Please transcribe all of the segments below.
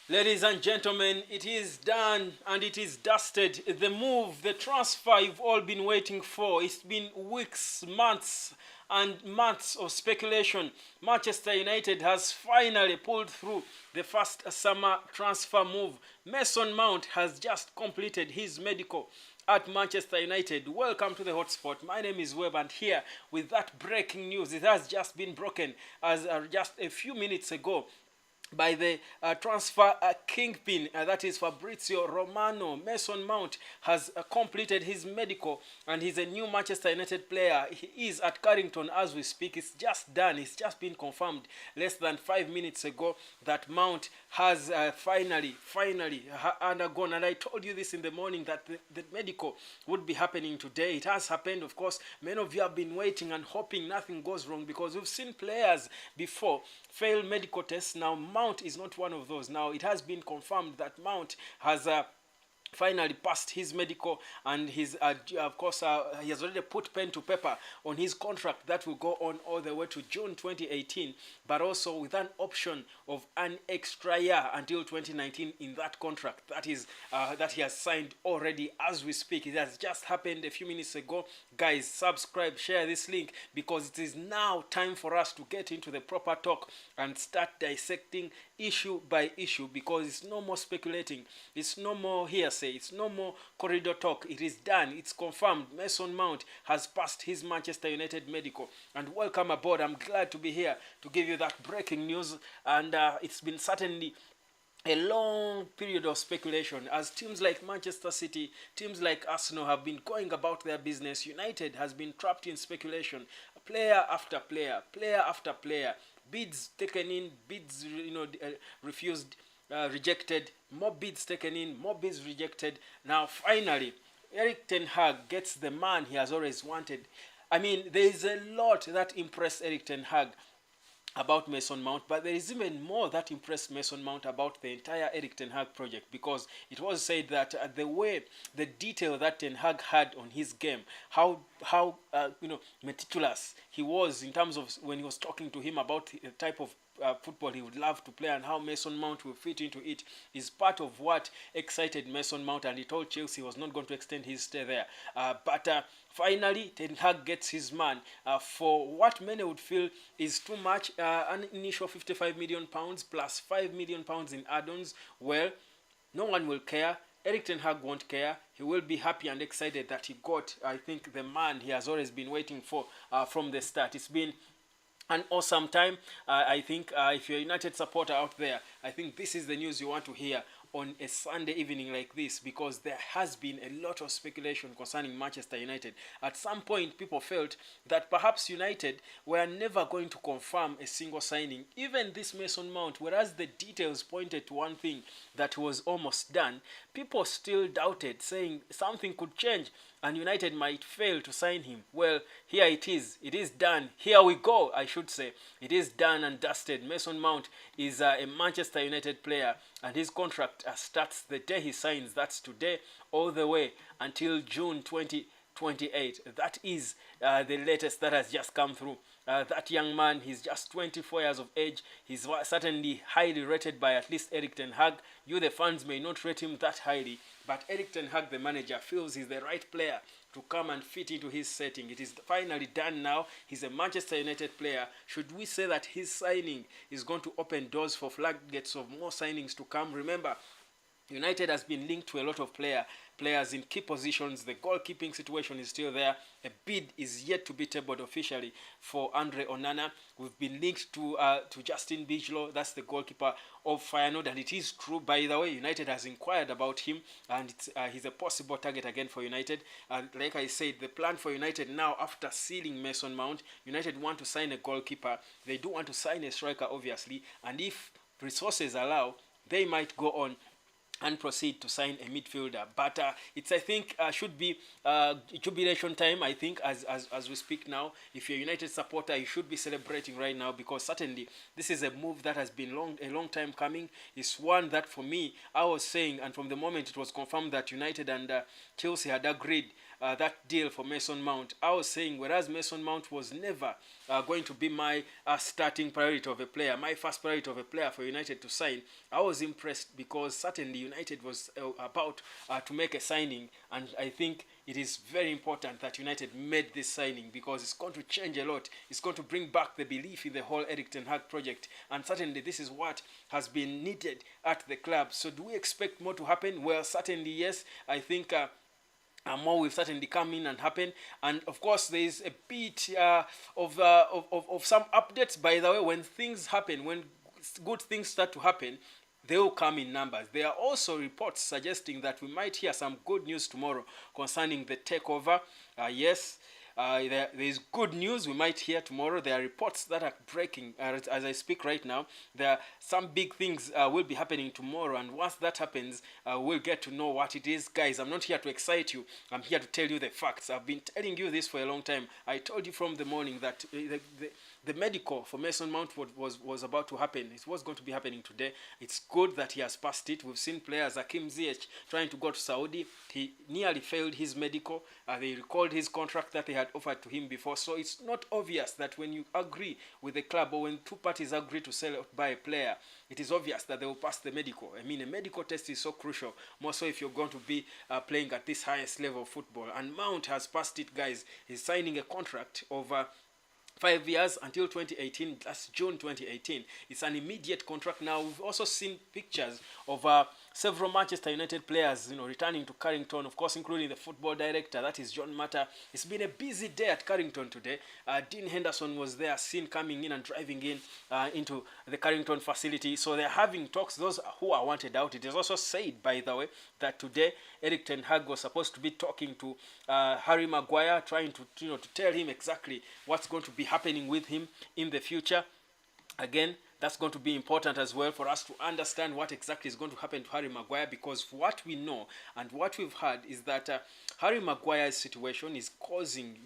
Ladies and gentlemen, it is done and it is dusted. The move, the transfer you've all been waiting for. It's been weeks, months, and months of speculation. Manchester United has finally pulled through the first summer transfer move. Mason Mount has just completed his medical at Manchester United. Welcome to the hotspot. My name is Webb, and here with that breaking news, it has just been broken as just a few minutes ago by the transfer kingpin, that is Fabrizio Romano. Mason Mount has completed his medical and he's a new Manchester United player. He is at Carrington as we speak. It's just done. It's just been confirmed less than 5 minutes ago that Mount has finally undergone, and I told you this in the morning, that the medical would be happening today. It has happened. Of course, many of you have been waiting and hoping nothing goes wrong, because we've seen players before fail medical tests. Now Mount is not one of those. Now it has been confirmed that Mount has finally passed his medical, and his of course he has already put pen to paper on his contract that will go on all the way to June 2018, but also with an option of an extra year until 2019 in that contract that is that he has signed already as we speak. It has just happened a few minutes ago. Guys, subscribe, share this link, because it is now time for us to get into the proper talk and start dissecting issue by issue, because it's no more speculating, it's no more hearsay, it's no more corridor talk. It is done, it's confirmed. Mason Mount has passed his Manchester United medical. And welcome aboard. I'm glad to be here to give you that breaking news, and it's been certainly a long period of speculation, as teams like Manchester City, teams like Arsenal have been going about their business. United has been trapped in speculation, player after player, player after player, bids taken in, bids refused, rejected, more bids taken in, more bids rejected. Now finally, Eric Ten Hag gets the man he has always wanted. I mean, there is a lot that impressed Eric Ten Hag about Mason Mount, but there is even more that impressed Mason Mount about the entire Eric Ten Hag project, because it was said that the detail that Ten Hag had on his game, how meticulous he was in terms of when he was talking to him about the type of football he would love to play and how Mason Mount will fit into it, is part of what excited Mason Mount, and he told Chelsea he was not going to extend his stay there. But finally, Ten Hag gets his man for what many would feel is too much, an initial £55 million plus £5 million in add-ons. Well, no one will care. Eric Ten Hag won't care. He will be happy and excited that he got, I think, the man he has always been waiting for from the start. It's been an awesome time. I think if you're a United supporter out there, I think this is the news you want to hear on a Sunday evening like this, because there has been a lot of speculation concerning Manchester United. At some point, people felt that perhaps United were never going to confirm a single signing, even this Mason Mount, whereas the details pointed to one thing, that was almost done. People still doubted, saying something could change and United might fail to sign him. Well, here it is. It is done. Here we go, I should say. It is done and dusted. Mason Mount is a Manchester United player, and his contract starts the day he signs. That's today, all the way until June 2028. That is the latest that has just come through. That young man, he's just 24 years of age. He's certainly highly rated by at least Eric Ten Hag. You, the fans, may not rate him that highly, but Eric Ten Hag, the manager, feels he's the right player to come and fit into his setting. It is finally done now. He's a Manchester United player. Should we say that his signing is going to open doors for floodgates of more signings to come? Remember, United has been linked to a lot of players in key positions. The goalkeeping situation is still there. A bid is yet to be tabled officially for Andre Onana. We've been linked to Justin Bijlow. That's the goalkeeper of Feyenoord, and it is true, by the way, United has inquired about him, and he's a possible target again for United. And like I said, the plan for United now, after sealing Mason Mount, United want to sign a goalkeeper. They do want to sign a striker, obviously, and if resources allow, they might go on and proceed to sign a midfielder. But it's, I think, should be jubilation time, I think, as we speak now. If you're a United supporter, you should be celebrating right now, because certainly this is a move that has been a long time coming. It's one that, for me, I was saying, and from the moment it was confirmed that United and Chelsea had agreed that deal for Mason Mount, I was saying, whereas Mason Mount was never going to be my starting priority of a player, my first priority of a player for United to sign, I was impressed because certainly United was about to make a signing, and I think it is very important that United made this signing because it's going to change a lot. It's going to bring back the belief in the whole Erik ten Hag project, and certainly this is what has been needed at the club. So do we expect more to happen? Well, certainly yes. I think more will certainly come in and happen, and of course there is a bit of some updates. By the way, when things happen, when good things start to happen, they will come in numbers. There are also reports suggesting that we might hear some good news tomorrow concerning the takeover. Yes, there is good news we might hear tomorrow. There are reports that are breaking as I speak right now. There are some big things will be happening tomorrow, and once that happens, we'll get to know what it is. Guys, I'm not here to excite you. I'm here to tell you the facts. I've been telling you this for a long time. I told you from the morning that the medical for Mason Mount was about to happen. It was going to be happening today. It's good that he has passed it. We've seen players, Hakim Ziyech, trying to go to Saudi. He nearly failed his medical. They recalled his contract that they had offered to him before. So it's not obvious that when you agree with the club, or when two parties agree to sell or buy a player, it is obvious that they will pass the medical. I mean, a medical test is so crucial, more so if you're going to be playing at this highest level of football. And Mount has passed it, guys. He's signing a contract of 5 years until 2018. That's June 2018. It's an immediate contract. Now we've also seen pictures of several Manchester United players, returning to Carrington, of course, including the football director, that is John Mata. It's been a busy day at Carrington today. Dean Henderson was there, seen coming in and driving in into the Carrington facility. So they're having talks, those who are wanted out. It is also said, by the way, that today Erik ten Hag was supposed to be talking to Harry Maguire, trying to, to tell him exactly what's going to be happening with him in the future. Again, that's going to be important as well for us to understand what exactly is going to happen to Harry Maguire, because what we know and what we've heard is that Harry Maguire's situation is causing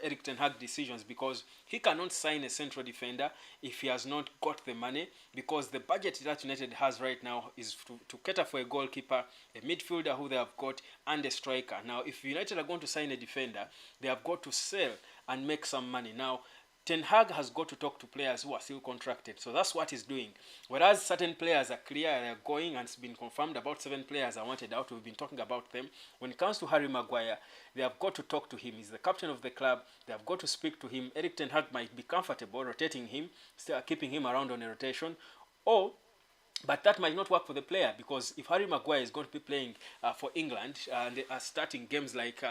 Erik ten Hag decisions, because he cannot sign a central defender if he has not got the money, because the budget that United has right now is to cater for a goalkeeper, a midfielder who they have got, and a striker. Now, if United are going to sign a defender, they have got to sell and make some money. Now, Ten Hag has got to talk to players who are still contracted. So that's what he's doing. Whereas certain players are clear, they're going, and it's been confirmed about 7 players are wanted out. We've been talking about them. When it comes to Harry Maguire, they have got to talk to him. He's the captain of the club. They have got to speak to him. Erik ten Hag might be comfortable rotating him, still keeping him around on a rotation, but that might not work for the player, because if Harry Maguire is going to be playing for England and they are starting games like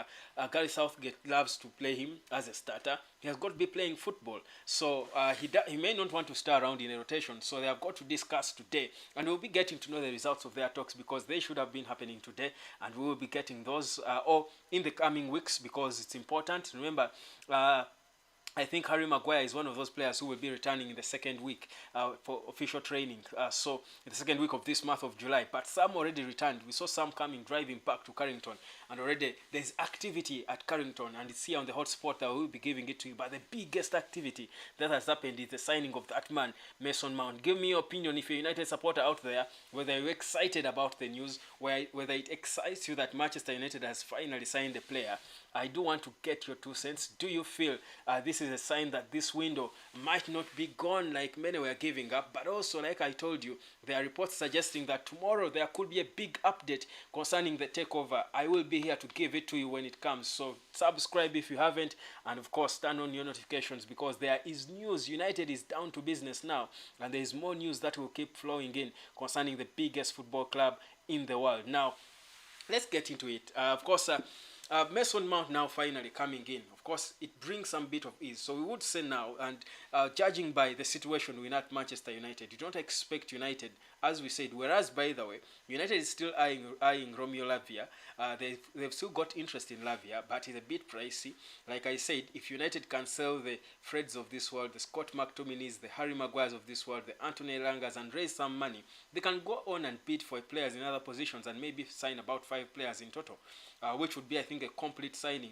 Gareth Southgate loves to play him as a starter, he has got to be playing football. So he may not want to stay around in a rotation. So they have got to discuss today, and we'll be getting to know the results of their talks, because they should have been happening today, and we will be getting those or in the coming weeks, because it's important. Remember, I think Harry Maguire is one of those players who will be returning in the second week for official training. So in the second week of this month of July. But some already returned. We saw some coming, driving back to Carrington. And already there's activity at Carrington. And it's here on the hotspot that we'll be giving it to you. But the biggest activity that has happened is the signing of that man, Mason Mount. Give me your opinion if you're a United supporter out there, whether you're excited about the news, whether it excites you that Manchester United has finally signed a player. I do want to get your 2 cents. Do you feel this is a sign that this window might not be gone like many were giving up? But also, like I told you, there are reports suggesting that tomorrow there could be a big update concerning the takeover. I will be here to give it to you when it comes. So subscribe if you haven't, and of course turn on your notifications, because there is news. United is down to business now, and there is more news that will keep flowing in concerning the biggest football club in the world. Now, let's get into it. Of course, Mason Mount now finally coming in. Of course, it brings some bit of ease. So we would say now, and judging by the situation we're at Manchester United, you don't expect United, as we said, whereas, by the way, United is still eyeing Romeo Lavia. They've still got interest in Lavia, but it's a bit pricey. Like I said, if United can sell the Freds of this world, the Scott McTominays, the Harry Maguires of this world, the Anthony Langas, and raise some money, they can go on and bid for players in other positions and maybe sign about 5 players in total, which would be, I think, a complete signing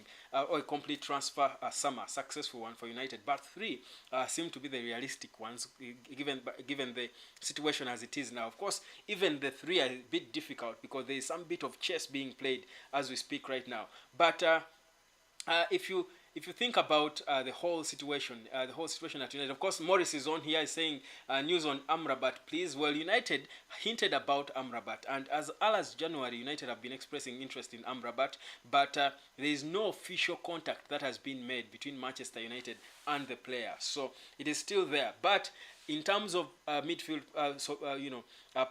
or a complete transfer summer, successful one for United. But 3 seem to be the realistic ones, given the situation as it is now. Of course, even the 3 are a bit difficult, because there is some bit of chess being played as we speak right now. But if you think about the whole situation at United, of course, Morris is on here saying news on Amrabat, please. Well, United hinted about Amrabat, and as early as January, United have been expressing interest in Amrabat, but there is no official contact that has been made between Manchester United and the player, so it is still there. But in terms of midfield,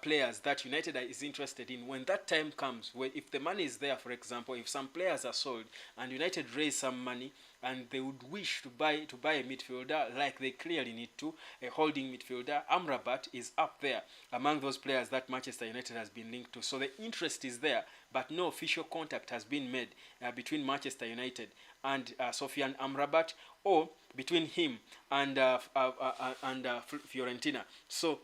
players that United is interested in, when that time comes, where if the money is there, for example, if some players are sold and United raise some money and they would wish to buy a midfielder, like they clearly need to, a holding midfielder, Amrabat is up there among those players that Manchester United has been linked to. So the interest is there, but no official contact has been made between Manchester United and Sofian Amrabat, or between him and Fiorentina. So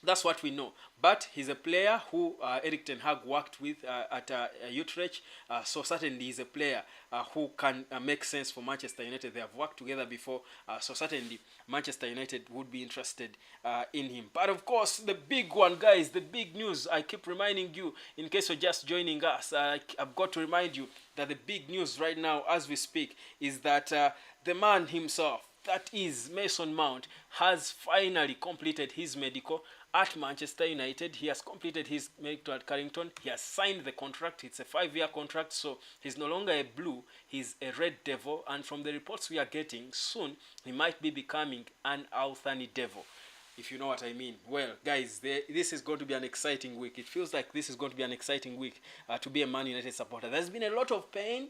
that's what we know. But he's a player who Erik ten Hag worked with at Utrecht, so certainly he's a player who can make sense for Manchester United. They have worked together before, so certainly Manchester United would be interested in him. But of course, the big one, guys, the big news, I keep reminding you, in case you're just joining us, I've got to remind you that the big news right now as we speak is that the man himself, that is Mason Mount, has finally completed his medical at Manchester United. He has completed his medical at Carrington. He has signed the contract. It's a 5-year contract, so he's no longer a Blue, he's a Red Devil, and from the reports we are getting, soon he might be becoming an Althani Devil, if you know what I mean. Well, guys, this is going to be an exciting week. It feels like this is going to be an exciting week to be a Man United supporter. There's been a lot of pain.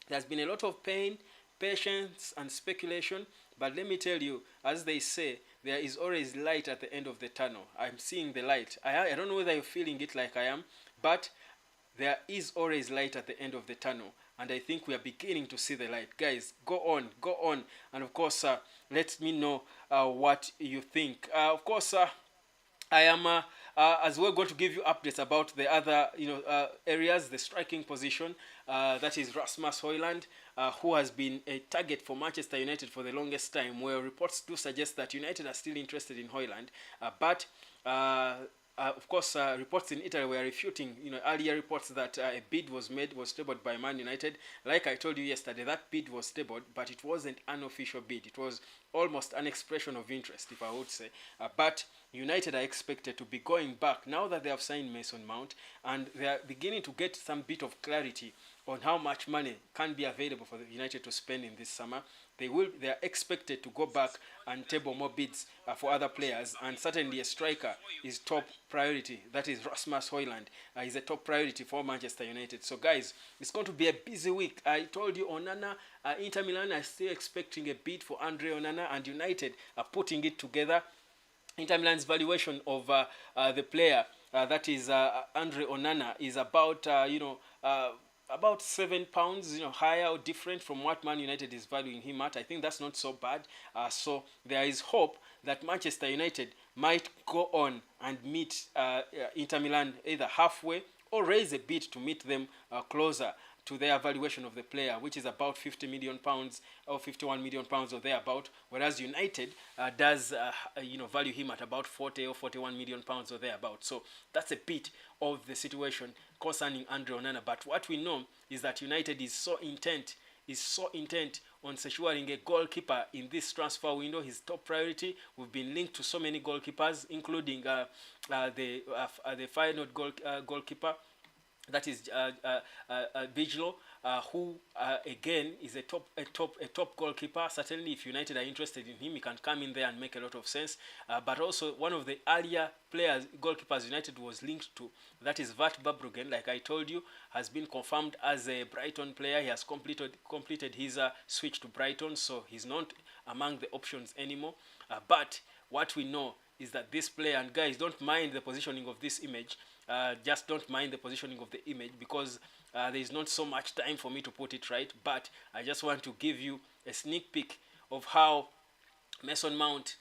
There's been a lot of pain, patience, and speculation. But let me tell you, as they say, there is always light at the end of the tunnel. I'm seeing the light. I don't know whether you're feeling it like I am, but there is always light at the end of the tunnel. And I think we are beginning to see the light. Guys, go on. And of course, let me know what you think. Of course, I am, as we're going to give you updates about the other, areas, the striking position. That is Rasmus Højlund, who has been a target for Manchester United for the longest time. Where reports do suggest that United are still interested in Højlund, but of course, reports in Italy were refuting, earlier reports that a bid was tabled by Man United. Like I told you yesterday, that bid was tabled, but it wasn't an official bid. It was almost an expression of interest, if I would say. But United are expected to be going back now that they have signed Mason Mount, and they are beginning to get some bit of clarity on how much money can be available for the United to spend in this summer. They are expected to go back and table more bids for other players, and certainly a striker is top priority. That is Rasmus Højlund is a top priority for Manchester United. So guys, it's going to be a busy week. I told you Onana, Inter Milan are still expecting a bid for Andre Onana, and United are putting it together. Inter Milan's valuation of the player, that is Andre Onana, is about about £7, higher or different from what Man United is valuing him at. I think that's not so bad. So there is hope that Manchester United might go on and meet Inter Milan either halfway or raise a bid to meet them closer to their valuation of the player, which is about £50 million or £51 million or thereabout, whereas United does value him at about £40 or £41 million or thereabout. So that's a bit of the situation concerning Andre Onana. But what we know is that United is so intent on securing a goalkeeper in this transfer window. His top priority. We've been linked to so many goalkeepers, including the Feyenoord goalkeeper. That is Vigilo, who again is a top goalkeeper. Certainly, if United are interested in him, he can come in there and make a lot of sense. But also one of the earlier goalkeepers United was linked to, that is Vart Babrugen. Like I told you, has been confirmed as a Brighton player. He has completed his switch to Brighton, so he's not among the options anymore. But what we know is that this player, and guys, don't mind the positioning of this image. Just don't mind the positioning of the image, because there is not so much time for me to put it right, but I just want to give you a sneak peek of how Mason Mount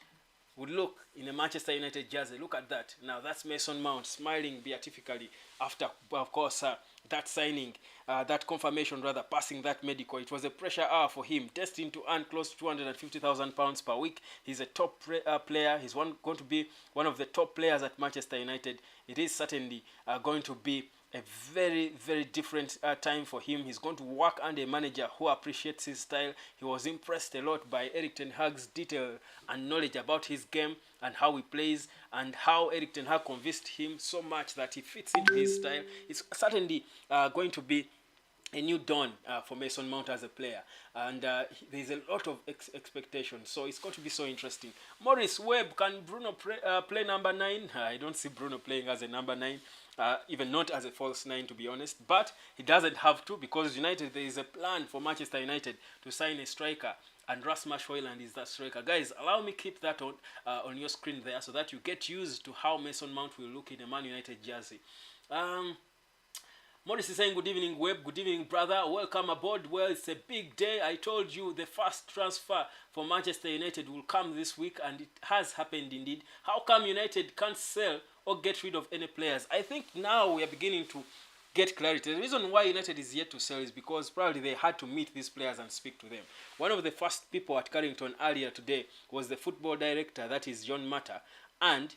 would look in a Manchester United jersey. Look at that. Now that's Mason Mount smiling beatifically after, of course, that signing, that confirmation rather, passing that medical. It was a pressure hour for him, destined to earn close to £250,000 per week. He's a top player. He's going to be one of the top players at Manchester United. It is certainly going to be a very, very different time for him. He's going to work under a manager who appreciates his style. He was impressed a lot by Erik ten Hag's detail and knowledge about his game and how he plays, and how Erik ten Hag convinced him so much that he fits into his style. It's certainly going to be a new dawn for Mason Mount as a player, and there's a lot of expectation, so it's going to be so interesting. Morris Webb, can Bruno play number 9? I don't see Bruno playing as a number 9, even not as a false 9, to be honest, but he doesn't have to, because United, there is a plan for Manchester United to sign a striker, and Rasmus Højlund is that striker. Guys, allow me keep that on your screen there, so that you get used to how Mason Mount will look in a Man United jersey. Morris is saying, good evening, Webb. Good evening, brother. Welcome aboard. Well, it's a big day. I told you the first transfer for Manchester United will come this week, and it has happened indeed. How come United can't sell or get rid of any players? I think now we are beginning to get clarity. The reason why United is yet to sell is because probably they had to meet these players and speak to them. One of the first people at Carrington earlier today was the football director, that is John Mata, and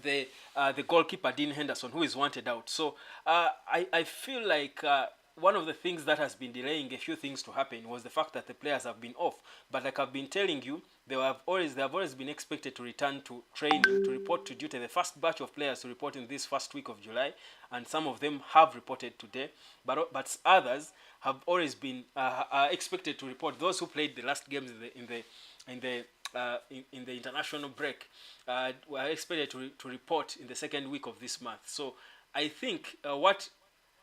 the goalkeeper Dean Henderson, who is wanted out. So I feel like one of the things that has been delaying a few things to happen was the fact that the players have been off. But like I've been telling you, they have always been expected to return to training, to report to duty. The first batch of players to report in this first week of July, and some of them have reported today, but others have always been expected to report. Those who played the last games in the international break were expected to report in the second week of this month. So I think what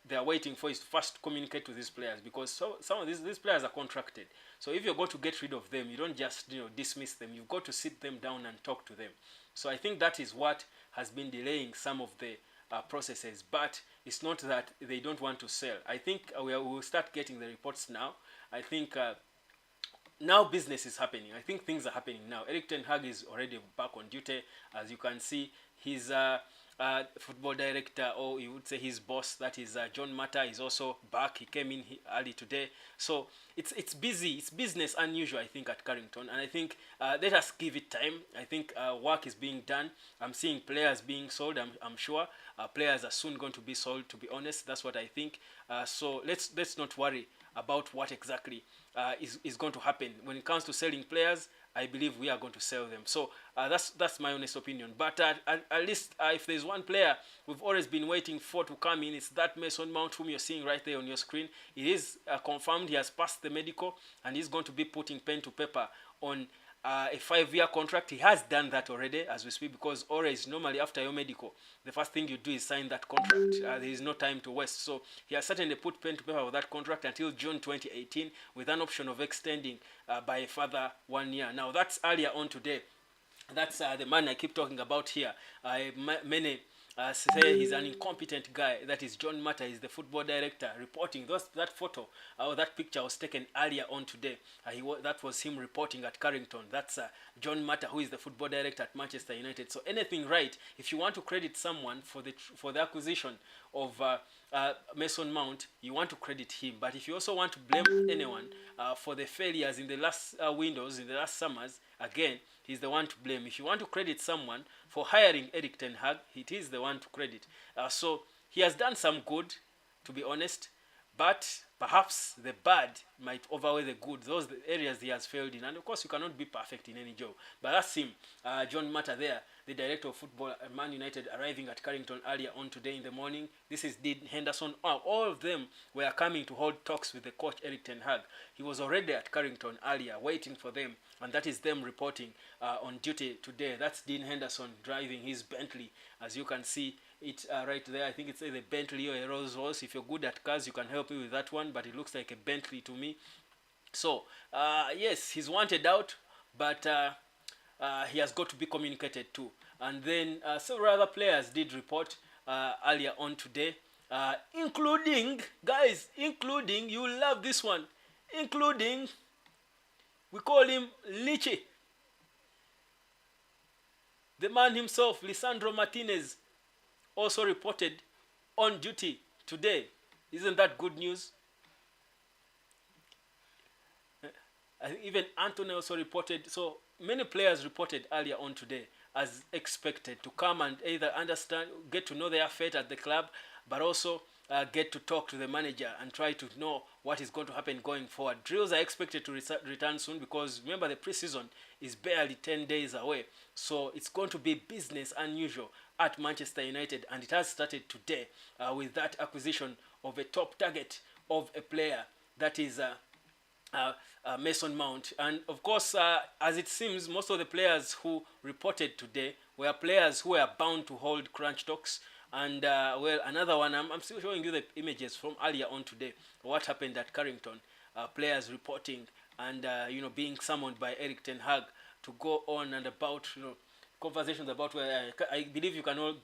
they are waiting for is to first communicate to these players, because some of these players are contracted. So if you're going to get rid of them, you don't just dismiss them. You've got to sit them down and talk to them. So I think that is what has been delaying some of the processes. But it's not that they don't want to sell. I think we will start getting the reports now. I think now business is happening. I think things are happening now. Erik ten Hag is already back on duty. As you can see, his football director, or you would say his boss, that is John Mata, is also back. He came in early today. So it's busy. It's business unusual, I think, at Carrington. And I think let us give it time. I think work is being done. I'm seeing players being sold. I'm sure players are soon going to be sold, to be honest. That's what I think. So let's not worry about what exactly is going to happen. When it comes to selling players, I believe we are going to sell them. So that's my honest opinion. But at least if there's one player we've always been waiting for to come in, it's that Mason Mount, whom you're seeing right there on your screen. It is confirmed he has passed the medical, and he's going to be putting pen to paper on a 5-year contract. He has done that already as we speak, because always normally after your medical, the first thing you do is sign that contract. There is no time to waste. So he has certainly put pen to paper with that contract until June 2018, with an option of extending by a further 1 year. Now that's earlier on today. That's the man I keep talking about here. Many say he's an incompetent guy. That is John Mata. He's the football director reporting. That photo or that picture was taken earlier on today. That was him reporting at Carrington. That's John Mata, who is the football director at Manchester United. So anything right, if you want to credit someone for the acquisition of Mason Mount, you want to credit him. But if you also want to blame anyone for the failures in the last windows, in the last summers, again, he's the one to blame. If you want to credit someone for hiring Erik ten Hag, it is the one to credit. So he has done some good, to be honest, but perhaps the bad might outweigh the good. Those the areas he has failed in. And of course, you cannot be perfect in any job. But that's him, John Mata there, the director of football at Man United, arriving at Carrington earlier on today in the morning. This is Dean Henderson. All of them were coming to hold talks with the coach, Erik ten Hag. He was already at Carrington earlier, waiting for them. And that is them reporting on duty today. That's Dean Henderson driving his Bentley. As you can see it right there, I think it's either Bentley or a Rolls Royce. If you're good at cars, you can help me with that one, but it looks like a Bentley to me. So yes, he's wanted out, but he has got to be communicated to. And then several other players did report earlier on today, including, guys, you will love this one, including, we call him Liche. The man himself, Lisandro Martinez, also reported on duty today. Isn't that good news? I think even Anthony also reported. So many players reported earlier on today, as expected, to come and either understand, get to know their fate at the club, but also get to talk to the manager and try to know what is going to happen going forward. Drills are expected to return soon, because remember the preseason is barely 10 days away. So it's going to be business unusual at Manchester United, and it has started today with that acquisition of a top target of a player, that is Mason Mount. And of course, as it seems, most of the players who reported today were players who were bound to hold crunch talks. And well, another one, I'm still showing you the images from earlier on today, what happened at Carrington. Players reporting and being summoned by Eric Ten Hag to go on and about conversations about where I believe you can all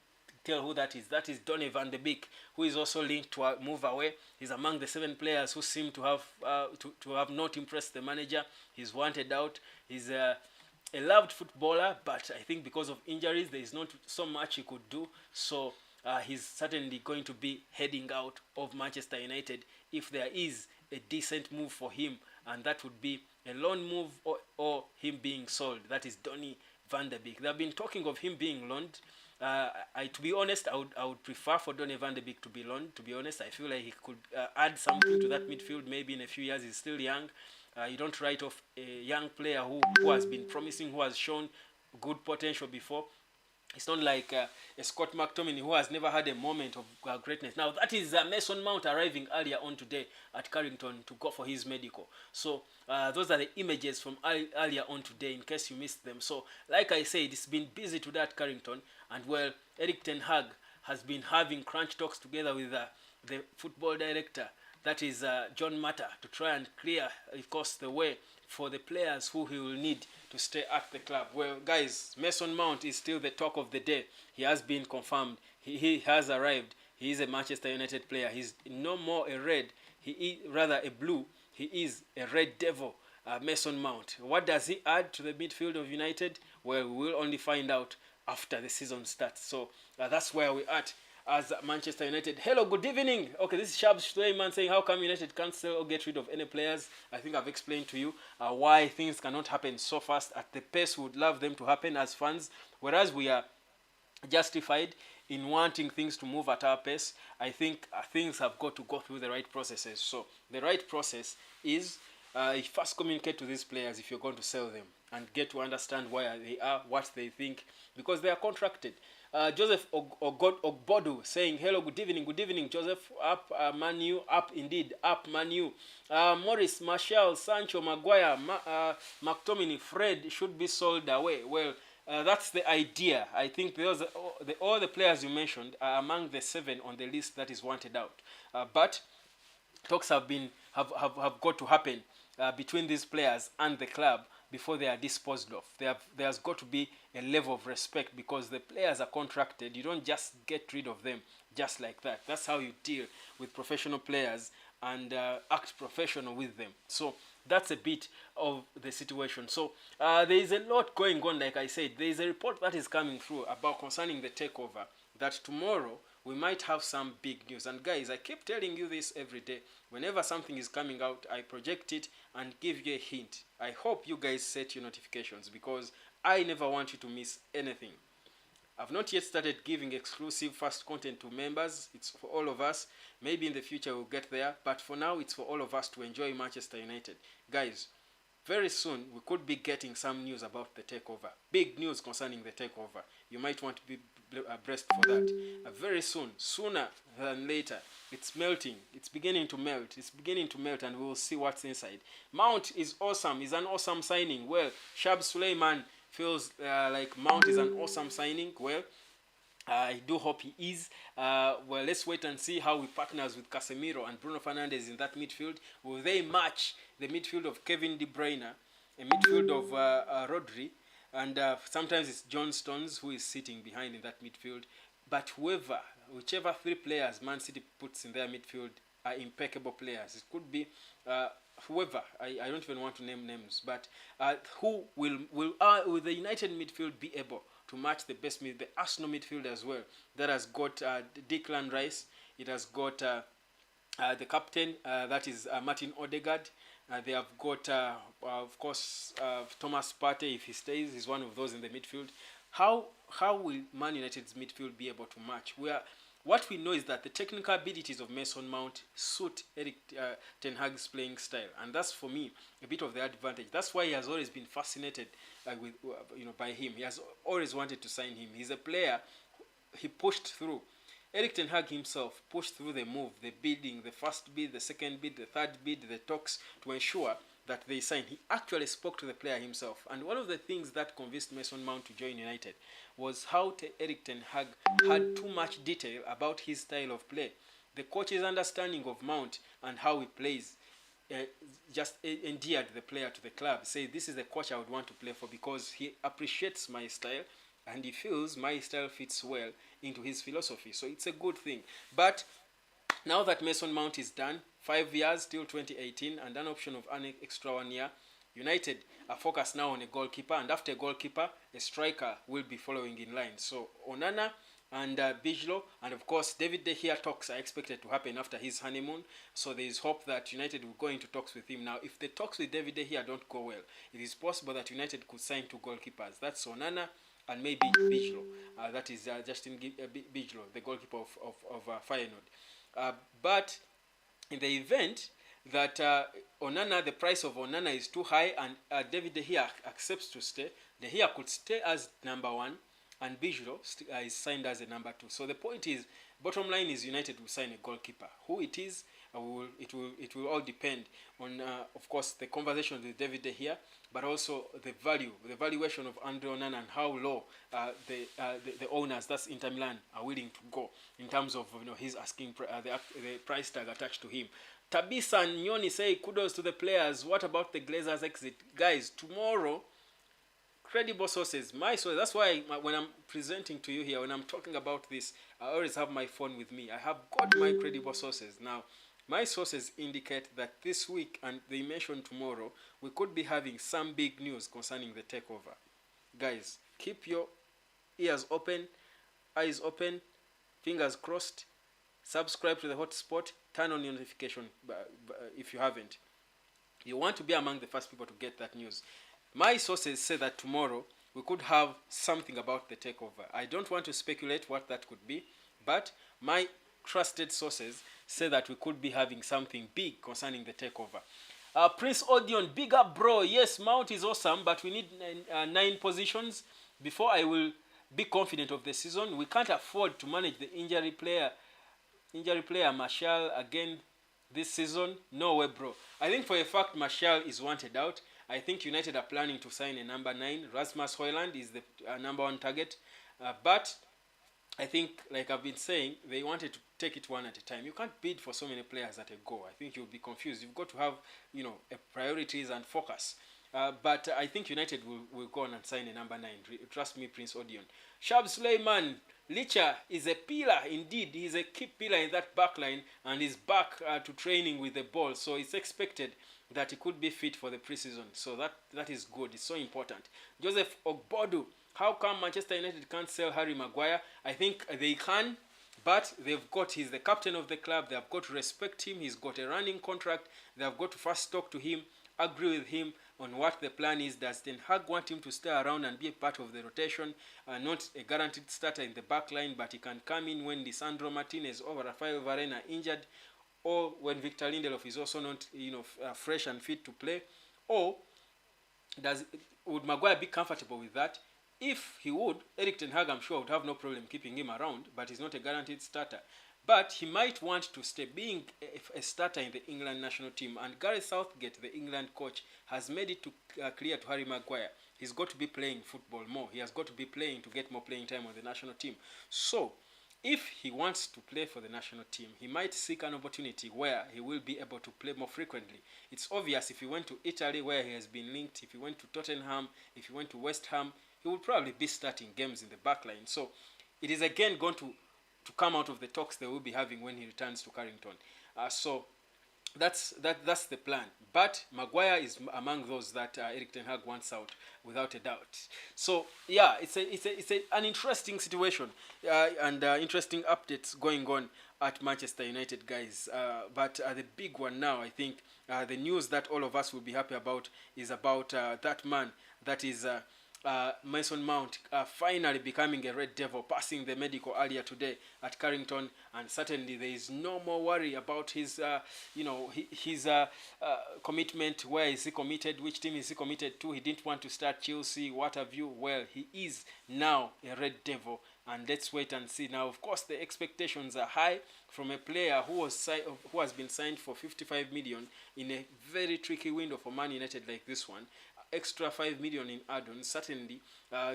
tell who that is. That is Donny van de Beek, who is also linked to a move away. He's among the 7 players who seem to have to have not impressed the manager. He's wanted out. He's a loved footballer, but I think because of injuries, there is not so much he could do. So he's certainly going to be heading out of Manchester United if there is a decent move for him, and that would be a loan move or him being sold. That is Donny van de Beek. They've been talking of him being loaned. To be honest, I would prefer for Donny van de Beek to be loaned. To be honest, I feel like he could add something to that midfield. Maybe in a few years, he's still young. You don't write off a young player who has been promising, who has shown good potential before. It's not like a Scott McTominay who has never had a moment of greatness. Now, that is Mason Mount arriving earlier on today at Carrington to go for his medical. So, those are the images from earlier on today, in case you missed them. So, like I said, it's been busy today at Carrington. And, well, Eric Ten Hag has been having crunch talks together with the football director, that is John Mata, to try and clear, of course, the way for the players who he will need to stay at the club. Well, guys, Mason Mount is still the talk of the day. He has been confirmed. He has arrived. He is a Manchester United player. He's no more a red. He is rather a blue. He is a red devil, Mason Mount. What does he add to the midfield of United? Well, we will only find out after the season starts. So that's where we're at as Manchester United. Hello, good evening. Okay, this is Shabs Suleiman saying, how come United can't sell or get rid of any players? I think I've explained to you why things cannot happen so fast at the pace we would love them to happen as fans, whereas we are justified in wanting things to move at our pace. I think things have got to go through the right processes. So the right process is first communicate to these players if you're going to sell them, and get to understand why they are, what they think, because they are contracted. Joseph Ogbodu saying, hello, good evening, Joseph. Up Manu, up indeed, up Manu. Morris, Martial, Sancho, Maguire, McTominay, Fred should be sold away. Well, that's the idea. I think all the players you mentioned are among the 7 on the list that is wanted out. But talks have got to happen between these players and the club before they are disposed of. There's got to be a level of respect, because the players are contracted. You don't just get rid of them just like that. That's how you deal with professional players and act professional with them. So that's a bit of the situation. So there is a lot going on. Like I said, there is a report that is coming through about concerning the takeover, that tomorrow we might have some big news. And guys, I keep telling you this every day. Whenever something is coming out, I project it and give you a hint. I hope you guys set your notifications, because I never want you to miss anything. I've not yet started giving exclusive fast content to members. It's for all of us. Maybe in the future we'll get there, but for now it's for all of us to enjoy Manchester United. Guys, very soon we could be getting some news about the takeover. Big news concerning the takeover. You might want to be abreast for that. Very soon, sooner than later. It's melting. It's beginning to melt. It's beginning to melt, and we will see what's inside. Mount is awesome. He's an awesome signing. Well, Shab Suleiman feels like Mount is an awesome signing. Well, I do hope he is. Well, let's wait and see how he partners with Casemiro and Bruno Fernandes in that midfield. Will they match the midfield of Kevin De Bruyne, a midfield of Rodri, and sometimes it's John Stones who is sitting behind in that midfield. But whichever 3 players Man City puts in their midfield are impeccable players. It could be whoever, I don't even want to name names, but who will the United midfield be able to match the best the Arsenal midfield as well? That has got Declan Rice. It has got the captain, that is Martin Odegaard. They have got, of course, Thomas Partey. If he stays, he's one of those in the midfield. How will Man United's midfield be able to match? what we know is that the technical abilities of Mason Mount suit Eric Ten Hag's playing style, and that's for me a bit of the advantage. That's why he has always been fascinated with by him. He has always wanted to sign him. He's a player. He pushed through. Eric Ten Hag himself pushed through the move, the bidding, the first bid, the second bid, the third bid, the talks to ensure that they signed. He actually spoke to the player himself. And one of the things that convinced Mason Mount to join United was how Eric Ten Hag had too much detail about his style of play. The coach's understanding of Mount and how he plays just endeared the player to the club. Say, this is the coach I would want to play for because he appreciates my style and he feels my style fits well into his philosophy. So it's a good thing. But now that Mason Mount is done, 5 years till 2018 and an option of an extra 1 year, United are focused now on a goalkeeper, and after a goalkeeper, a striker will be following in line. So Onana and Bijlo, and of course David De Gea talks are expected to happen after his honeymoon. So there is hope that United will go into talks with him. Now, if the talks with David De Gea don't go well, it is possible that United could sign 2 goalkeepers. That's Onana and maybe Bijlo. That is Justin Bijlo, the goalkeeper of Feyenoord. But in the event that Onana, the price of Onana is too high and David De Gea accepts to stay, De Gea could stay as number 1 and Bijlo is signed as a number 2. So the point is, bottom line is United will sign a goalkeeper. Who it is, it will all depend on, of course, the conversation with David De Gea, but also the valuation of Andre Onana and how low the owners, that's Inter Milan, are willing to go in terms of his asking the price tag attached to him. Tabisa and Nyoni say kudos to the players. What about the Glazers exit? Guys, tomorrow, credible sources, my sources, that's why when I'm presenting to you here, when I'm talking about this, I always have my phone with me. I have got my credible sources. Now, my sources indicate that this week, and they mentioned tomorrow, we could be having some big news concerning the takeover. Guys, keep your ears open, eyes open, fingers crossed. Subscribe to the hotspot, turn on your notification if you haven't. You want to be among the first people to get that news. My sources say that tomorrow we could have something about the takeover. I don't want to speculate what that could be, but my trusted sources say that we could be having something big concerning the takeover. Prince Odeon, big up bro. Yes, Mount is awesome, but we need 9 positions before I will be confident of the season. We can't afford to manage the injury player Martial again this season. No way, bro. I think for a fact Martial is wanted out. I think United are planning to sign a number 9. Rasmus Højlund is the number 1 target. But I think, like I've been saying, they wanted to take it one at a time. You can't bid for so many players at a go. I think you'll be confused. You've got to have, priorities and focus. But I think United will go on and sign a number 9. Trust me, Prince Odeon. Shab Suleiman, Licha is a pillar indeed. He's a key pillar in that back line and is back to training with the ball. So it's expected that he could be fit for the preseason. So that is good. It's so important. Joseph Ogbodu, how come Manchester United can't sell Harry Maguire? I think they can, but he's the captain of the club. They have got to respect him. He's got a running contract. They have got to first talk to him, agree with him on what the plan is. Does Ten Hag want him to stay around and be a part of the rotation, not a guaranteed starter in the back line, but he can come in when Lisandro Martinez or Rafael Varane are injured, or when Victor Lindelof is also not fresh and fit to play? Or would Maguire be comfortable with that? If he would, Eric Ten Hag, I'm sure, would have no problem keeping him around, but he's not a guaranteed starter. But he might want to stay being a starter in the England national team. And Gareth Southgate, the England coach, has made it clear to Harry Maguire he's got to be playing football more. He has got to be playing to get more playing time on the national team. So, if he wants to play for the national team, he might seek an opportunity where he will be able to play more frequently. It's obvious if he went to Italy, where he has been linked, if he went to Tottenham, if he went to West Ham, he will probably be starting games in the back line. So, it is again going to come out of the talks they will be having when he returns to Carrington. So that's the plan. But Maguire is among those that Eric Ten Hag wants out, without a doubt. So yeah, it's an interesting situation and interesting updates going on at Manchester United, guys. But the big one now, I think, the news that all of us will be happy about is about that man that is Mason Mount finally becoming a Red Devil, passing the medical earlier today at Carrington, and certainly there is no more worry about his, his commitment. Where is he committed? Which team is he committed to? He didn't want to start Chelsea. What have you? Well, he is now a Red Devil, and let's wait and see. Now, of course, the expectations are high from a player who has been signed for 55 million in a very tricky window for Man United like this one. Extra 5 million in add-ons. Certainly,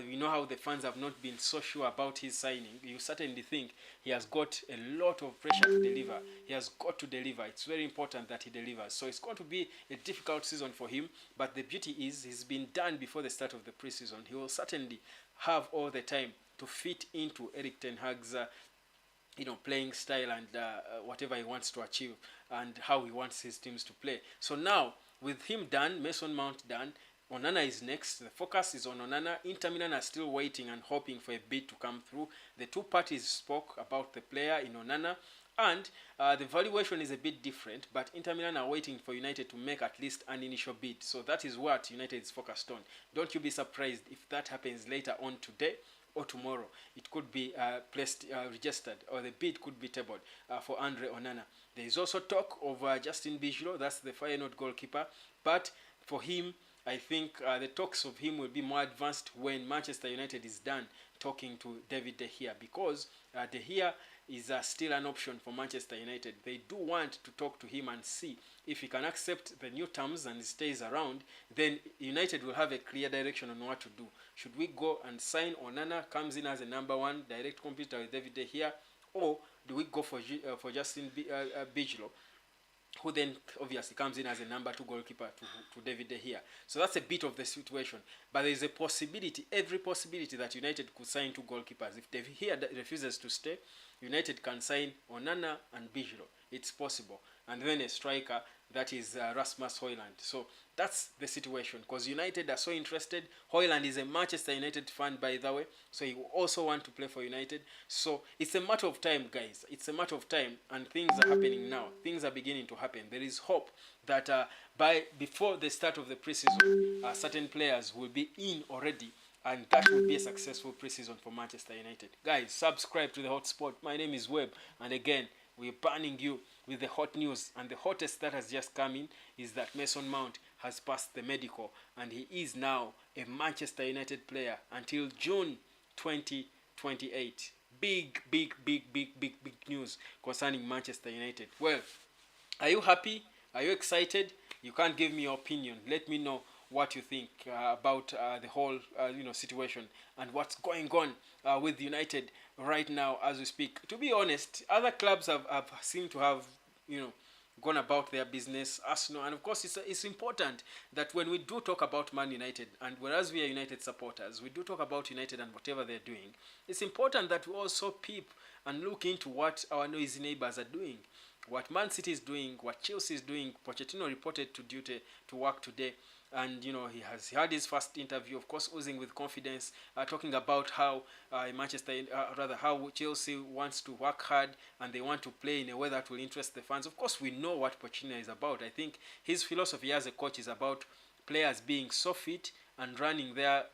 you know how the fans have not been so sure about his signing. You certainly think he has got a lot of pressure to deliver. He has got to deliver. It's very important that he delivers. So it's going to be a difficult season for him. But the beauty is he's been done before the start of the preseason. He will certainly have all the time to fit into Erik ten Hag's playing style and whatever he wants to achieve and how he wants his teams to play. So now, with him done, Mason Mount done, Onana is next. The focus is on Onana. Inter Milan are still waiting and hoping for a bid to come through. The two parties spoke about the player in Onana, and the valuation is a bit different, but Inter Milan are waiting for United to make at least an initial bid. So that is what United is focused on. Don't you be surprised if that happens later on today or tomorrow. It could be registered, or the bid could be tabled for Andre Onana. There is also talk of Justin Bijlo, that's the Feyenoord goalkeeper, but for him, I think the talks of him will be more advanced when Manchester United is done talking to David De Gea, because De Gea is still an option for Manchester United. They do want to talk to him and see if he can accept the new terms and stays around. Then United will have a clear direction on what to do. Should we go and sign Onana, comes in as a number one direct competitor with David De Gea, or do we go for Justin Bijlo, who then obviously comes in as a number 2 goalkeeper to David De Gea? So that's a bit of the situation. But there is a possibility, every possibility, that United could sign 2 goalkeepers. If De Gea refuses to stay, United can sign Onana and Bijlo. It's possible. And then a striker, that is Rasmus Højlund. So that's the situation, because United are so interested. Højlund is a Manchester United fan, by the way, so he will also want to play for United. So it's a matter of time, guys. It's a matter of time, and things are happening now. Things are beginning to happen. There is hope that before the start of the preseason, certain players will be in already, and that will be a successful preseason for Manchester United. Guys, subscribe to the Hotspot. My name is Webb, and again, we're burning you with the hot news. And the hottest that has just come in is that Mason Mount has passed the medical, and he is now a Manchester United player until June 2028. Big news concerning Manchester United. Well, are you happy? Are you excited? You can't give me your opinion. Let me know what you think about the whole situation and what's going on with United right now as we speak. To be honest, other clubs have seemed to have gone about their business. Arsenal, and of course it's important that when we do talk about Man United, and whereas we are United supporters, we do talk about United and whatever they're doing, it's important that we also peep and look into what our noisy neighbors are doing, what Man City is doing, what Chelsea is doing. Pochettino reported to work today, and he has had his first interview, of course, oozing with confidence, talking about how how Chelsea wants to work hard and they want to play in a way that will interest the fans. Of course, we know what Pochettino is about. I think his philosophy as a coach is about players being so fit and running their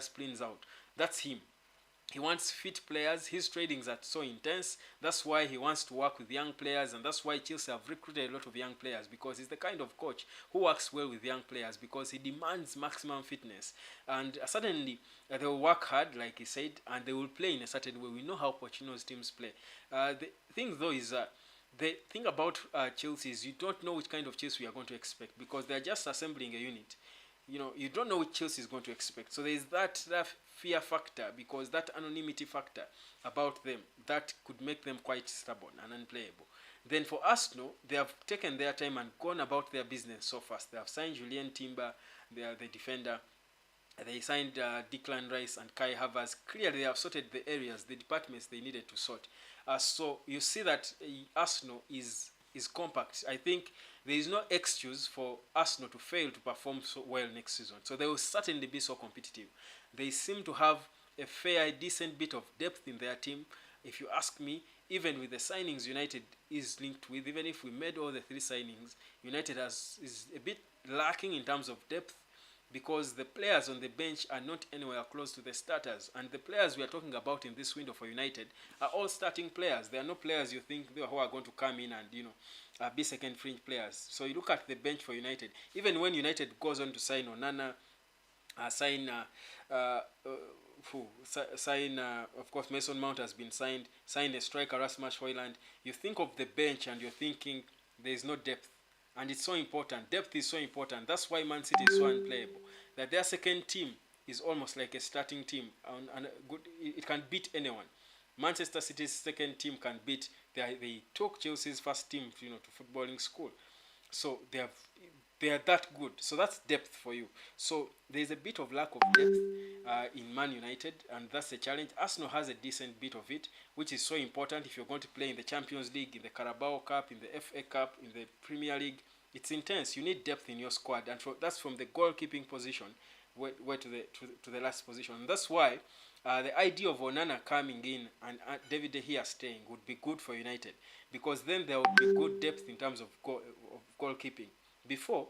spleens out. That's him. He wants fit players. His tradings are so intense. That's why he wants to work with young players, and that's why Chelsea have recruited a lot of young players, because he's the kind of coach who works well with young players, because he demands maximum fitness. And suddenly they will work hard, like he said, and they will play in a certain way. We know how Pochettino's teams play. The thing, though, is the thing about Chelsea is you don't know which kind of Chelsea you are going to expect, because they're just assembling a unit. You don't know what Chelsea is going to expect. So there is that fear factor, because that anonymity factor about them, that could make them quite stubborn and unplayable. Then for Arsenal, they have taken their time and gone about their business so fast. They have signed Julian Timber, the defender. They signed Declan Rice and Kai Havertz. Clearly, they have sorted the areas, the departments they needed to sort. So you see that Arsenal is compact. I think there is no excuse for Arsenal to fail to perform so well next season. So they will certainly be so competitive. They seem to have a fair, decent bit of depth in their team. If you ask me, even with the signings United is linked with, even if we made all the 3 signings, United is a bit lacking in terms of depth, because the players on the bench are not anywhere close to the starters. And the players we are talking about in this window for United are all starting players. They are no players you think who are going to come in and be second fringe players. So you look at the bench for United. Even when United goes on to sign Onana, of course Mason Mount has been signed, sign a striker Rasmus Højlund, you think of the bench and you're thinking there is no depth. And it's so important. Depth is so important. That's why Man City is so unplayable. That their second team is almost like a starting team, and it can beat anyone. Manchester City's second team can beat. They took Chelsea's first team, to footballing school, so they are that good. So that's depth for you. So there's a bit of lack of depth in Man United, and that's a challenge. Arsenal has a decent bit of it, which is so important if you're going to play in the Champions League, in the Carabao Cup, in the FA Cup, in the Premier League. It's intense. You need depth in your squad, and that's from the goalkeeping position to the last position. And that's why the idea of Onana coming in and David De Gea staying would be good for United, because then there will be good depth in terms of goalkeeping. Before,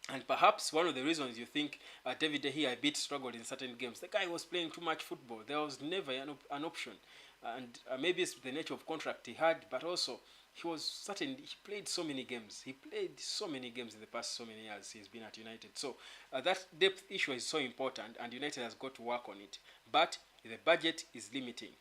and perhaps one of the reasons you think David De Gea a bit struggled in certain games, the guy was playing too much football. There was never an option, and maybe it's the nature of contract he had, but also he played so many games. He played so many games in the past so many years he's been at United. So that depth issue is so important, and United has got to work on it. But the budget is limiting.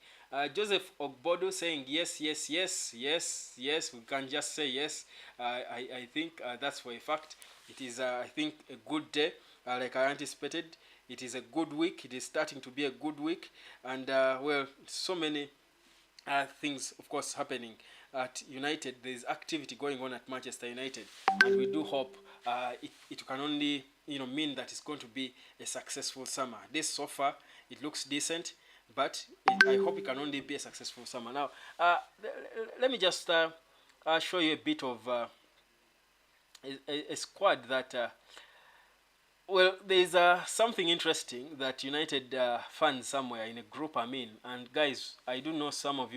Joseph Ogbodo saying yes, yes, yes, yes, yes. We can just say yes. I think that's for a fact. It is, I think, a good day, like I anticipated. It is a good week. It is starting to be a good week, and well, so many things, of course, happening at United. There is activity going on at Manchester United, and we do hope it can only mean that it's going to be a successful summer. This so far it looks decent, but I hope it can only be a successful summer. Now, let me just show you a bit of a squad that. Well, there's something interesting that United fans somewhere in a group I'm in. And guys, I do know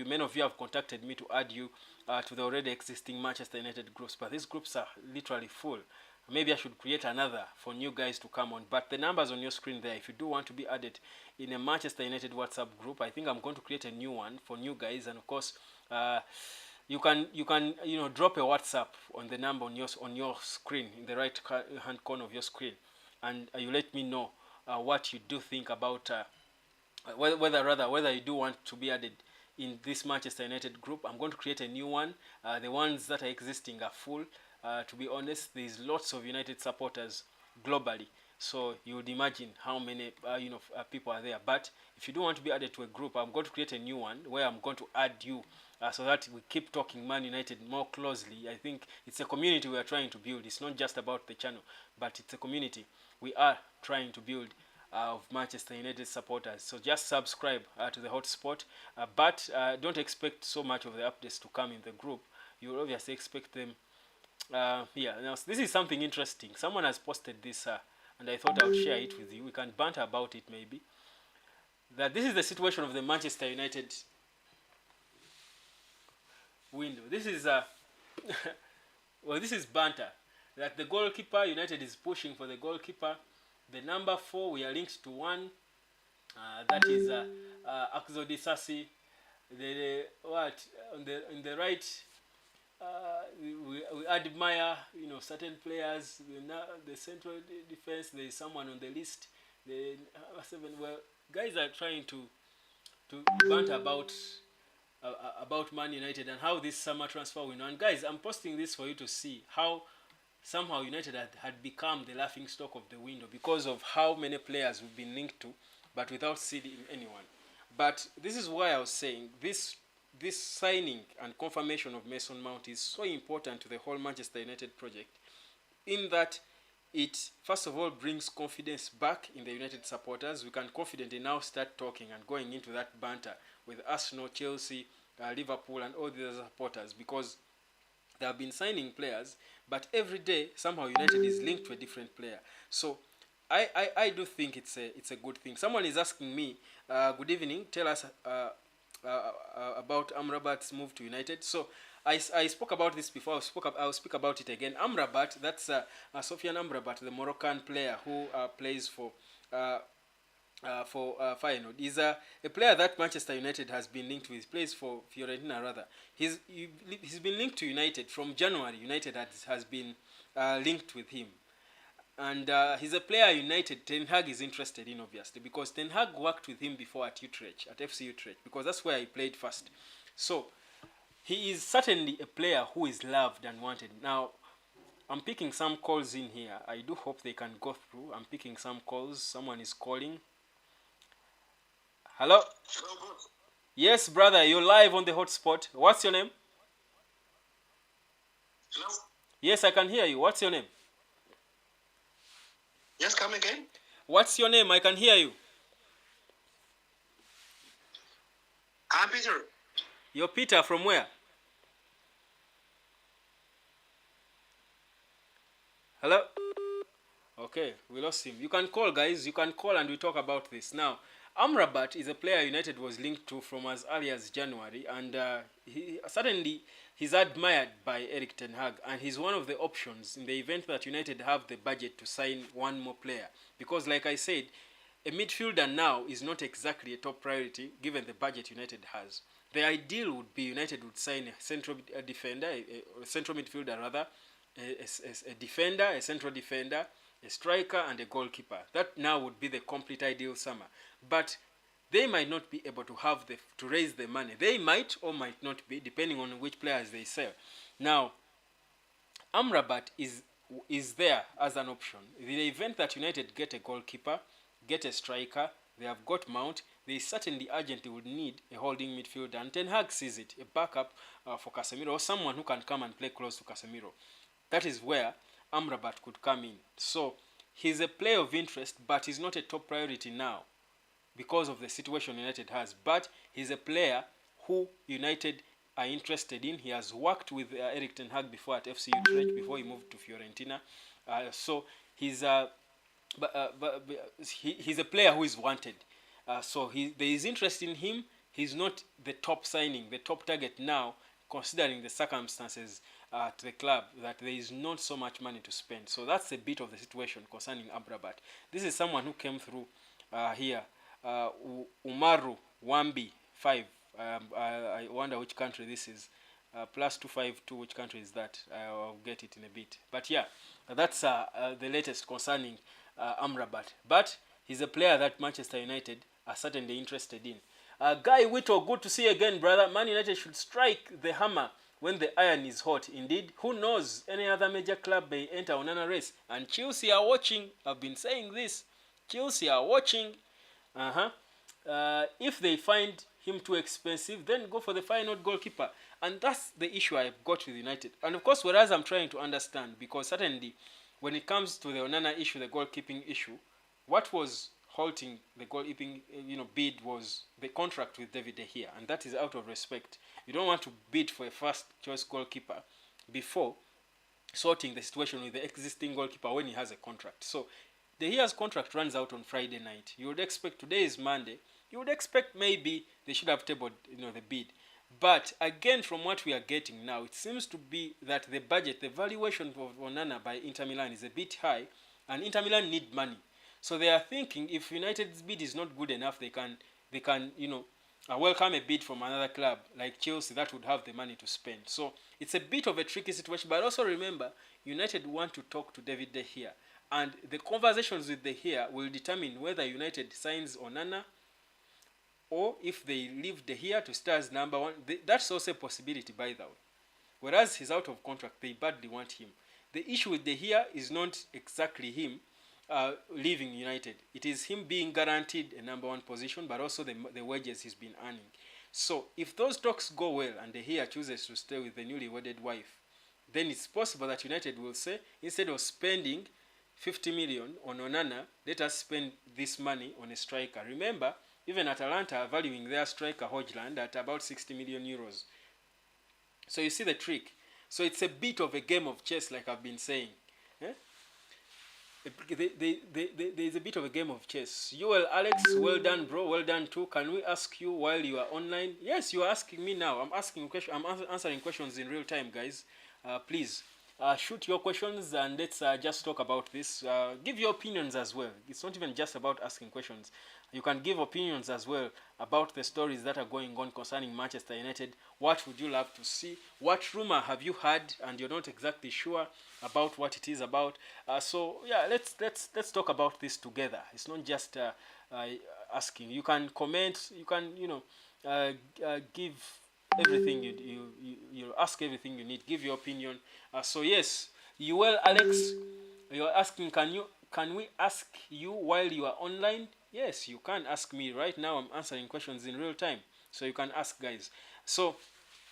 many of you have contacted me to add you to the already existing Manchester United groups, but these groups are literally full. Maybe I should create another for new guys to come on. But the numbers on your screen there, if you do want to be added in a Manchester United WhatsApp group, I think I'm going to create a new one for new guys. And of course, you can drop a WhatsApp on the number on your screen, in the right hand corner of your screen, and you let me know what you do think about whether you do want to be added in this Manchester United group. I'm going to create a new one. The ones that are existing are full. To be honest, there's lots of United supporters globally, so you would imagine how many people are there. But if you do want to be added to a group, I'm going to create a new one where I'm going to add you, so that we keep talking Man United more closely. I think it's a community we are trying to build. It's not just about the channel, but it's a community we are trying to build of Manchester United supporters. So just subscribe to the hotspot, but don't expect so much of the updates to come in the group. You will obviously expect them here. Now, this is something interesting. Someone has posted this, and I thought I would share it with you. We can banter about it maybe. That this is the situation of the Manchester United window. This is well, this is banter. That the goalkeeper, United is pushing for the goalkeeper. The number 4, we are linked to 1. That is Akzo Disasi. On the right, we admire certain players. The central defense, there is someone on the list. The 7. Well, guys are trying to banter about Man United and how this summer transfer will. And guys, I'm posting this for you to see how somehow United had become the laughing stock of the window because of how many players we've been linked to, but without seeding anyone. But this is why I was saying this signing and confirmation of Mason Mount is so important to the whole Manchester United project, in that it first of all brings confidence back in the United supporters. We can confidently now start talking and going into that banter with Arsenal, Chelsea, Liverpool and all the other supporters, because they have been signing players, but every day somehow United is linked to a different player. So I do think it's a good thing. Someone is asking me, good evening, tell us about Amrabat's move to United. So I spoke about this before. I'll speak about it again. Amrabat, that's Sofiane Amrabat, the Moroccan player who plays uh, for Feyenoord. He's a player that Manchester United has been linked with. Plays for Fiorentina rather. He's been linked to United from January. United has been linked with him. And he's a player United Ten Hag is interested in, obviously, because Ten Hag worked with him before at Utrecht, at FC Utrecht, because that's where he played first. So he is certainly a player who is loved and wanted. Now, I'm picking some calls in here. I do hope they can go through. I'm picking some calls. Someone is calling. Hello? Hello, boss. Yes, brother, you're live on the hotspot. What's your name? Hello? Yes, I can hear you. What's your name? Yes, come again. What's your name? I can hear you. I'm Peter. You're Peter from where? Hello? Okay, we lost him. You can call, guys. You can call and we talk about this. Now, Amrabat is a player United was linked to from as early as January, and he's admired by Erik Ten Hag, and he's one of the options in the event that United have the budget to sign one more player. Because, like I said, a midfielder now is not exactly a top priority given the budget United has. The ideal would be United would sign a central defender, a central midfielder rather, a defender, a central defender, a striker, and a goalkeeper. That now would be the complete ideal summer. But they might not be able to have to raise the money. They might or might not be, depending on which players they sell. Now, Amrabat is there as an option. In the event that United get a goalkeeper, get a striker, they have got Mount, they certainly urgently would need a holding midfielder. And Ten Hag sees it, a backup for Casemiro, or someone who can come and play close to Casemiro. That is where Amrabat could come in. So he's a player of interest, but he's not a top priority now because of the situation United has. But he's a player who United are interested in. He has worked with Erik Ten Hag before at FC Utrecht before he moved to Fiorentina. So he's he's a player who is wanted. So there is interest in him. He's not the top signing, the top target now, considering the circumstances at the club, that there is not so much money to spend. So that's a bit of the situation concerning Amrabat. This is someone who came through here. Umaru Wambi 5. I wonder which country this is. +252. Which country is that? I'll get it in a bit. But yeah, that's the latest concerning Amrabat. But he's a player that Manchester United are certainly interested in. Guy Whittle, good to see you again, brother. Man United should strike the hammer when the iron is hot. Indeed, who knows, any other major club may enter Onana race. And Chelsea are watching. I've been saying this. Chelsea are watching. If they find him too expensive, then go for the Feyenoord goalkeeper. And that's the issue I've got with United. And of course, whereas I'm trying to understand, because certainly when it comes to the Onana issue, the goalkeeping issue, what was halting the goalkeeping bid was the contract with David De Gea, and that is out of respect. You don't want to bid for a first choice goalkeeper before sorting the situation with the existing goalkeeper when he has a contract. So De Gea's contract runs out on Friday night. You would expect, today is Monday, you would expect maybe they should have tabled the bid. But again, from what we are getting now, it seems to be that the budget, the valuation of Onana by Inter Milan is a bit high, and Inter Milan need money. So they are thinking if United's bid is not good enough, they can welcome a bid from another club like Chelsea that would have the money to spend. So it's a bit of a tricky situation. But also remember, United want to talk to David De Gea, and the conversations with De Gea will determine whether United signs Onana or if they leave De Gea to stay as number one. That's also a possibility, by the way. Whereas he's out of contract, they badly want him. The issue with De Gea is not exactly him leaving United. It is him being guaranteed a number one position, but also the wages he's been earning. So if those talks go well and De Gea chooses to stay with the newly wedded wife, then it's possible that United will say, instead of spending 50 million on Onana, let us spend this money on a striker. Remember, even Atalanta are valuing their striker Hojland at about 60 million euros. So you see the trick. So it's a bit of a game of chess, like I've been saying. There's a bit of a game of chess. You, well, Alex, well done, bro. Well done too. Can we ask you while you are online? Yes, you are asking me now. I'm asking question. Answering questions in real time, guys. Please shoot your questions and let's just talk about this. Give your opinions as well. It's not even just about asking questions. You can give opinions as well about the stories that are going on concerning Manchester United. What would you love to see? What rumor have you heard and you're not exactly sure about what it is about? So yeah, let's talk about this together. It's not just uh, asking. You can comment. You can give everything you ask everything you need. Give your opinion. So yes, you, well, Alex, you're asking, can we ask you while you are online? Yes, you can ask me right now. I'm answering questions in real time, so you can ask, guys. So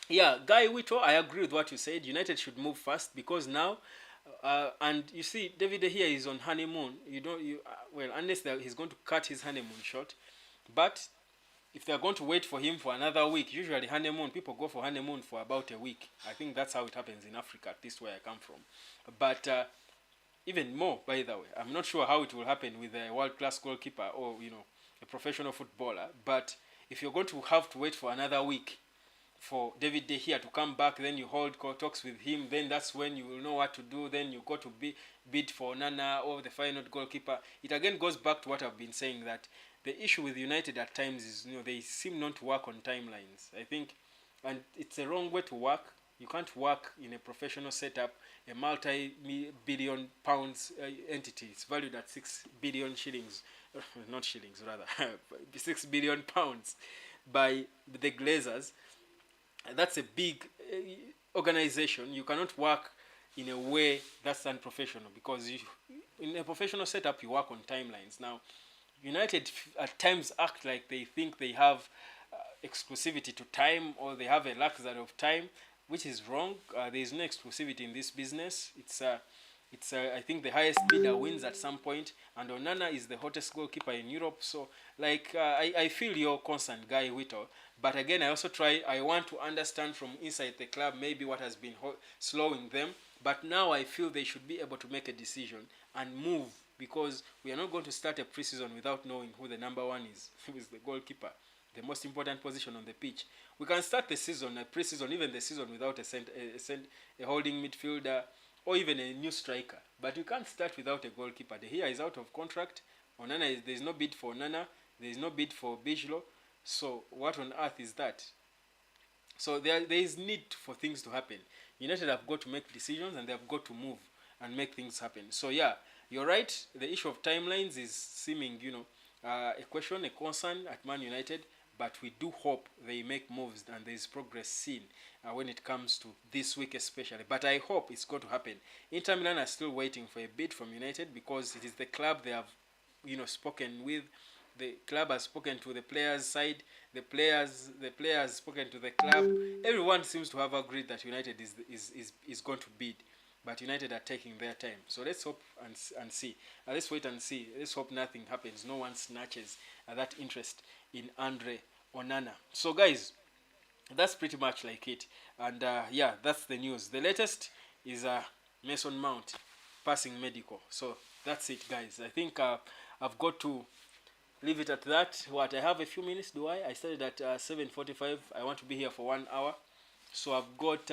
yeah, Guy Wito, I agree with what you said. United should move fast because now, and you see, David De Gea is on honeymoon. You don't, you well, unless he's going to cut his honeymoon short. But if they're going to wait for him for another week, usually honeymoon, people go for honeymoon for about a week. I think that's how it happens in Africa, at least where I come from. But even more, by the way, I'm not sure how it will happen with a world-class goalkeeper or a professional footballer. But if you're going to have to wait for another week for David De Gea to come back, then you hold talks with him, then that's when you will know what to do. Then you go to bid for Nana or the final goalkeeper. It again goes back to what I've been saying, that the issue with United at times is they seem not to work on timelines, I think, and it's a wrong way to work. You can't work in a professional setup, a multi-billion pounds entity. It's valued at 6 billion shillings, not shillings rather, 6 billion pounds by the Glazers. That's a big organization. You cannot work in a way that's unprofessional, because in a professional setup you work on timelines. Now, United at times act like they think they have exclusivity to time, or they have a luxury of time, which is wrong. There is no exclusivity in this business. It's I think the highest bidder wins at some point, and Onana is the hottest goalkeeper in Europe. So, like, I feel your concern, Guy Whittle. But again, I want to understand from inside the club maybe what has been slowing them. But now I feel they should be able to make a decision and move, because we are not going to start a preseason without knowing who the number one is, who is the goalkeeper, the most important position on the pitch. We can start the season, a preseason, even the season without a holding midfielder or even a new striker. But you can't start without a goalkeeper. De Gea is out of contract. Onana there is no bid for Onana. There is no bid for Bijlo. So what on earth is that? So there is need for things to happen. United have got to make decisions and they have got to move and make things happen. So yeah, you're right. The issue of timelines is seeming, a question, a concern at Man United. But we do hope they make moves and there is progress seen when it comes to this week especially. But I hope it's going to happen. Inter Milan are still waiting for a bid from United, because it is the club they have, spoken with. The club has spoken to the players' side. The players spoken to the club. Everyone seems to have agreed that United is going to bid, but United are taking their time. So let's hope and see. Let's wait and see. Let's hope nothing happens. No one snatches that interest in Andre Onana. So guys, that's pretty much like it. And yeah, that's the news. The latest is Mason Mount passing medical. So that's it, guys. I think I've got to leave it at that. What, I have a few minutes, do I? I started at 7:45. I want to be here for 1 hour. So I've got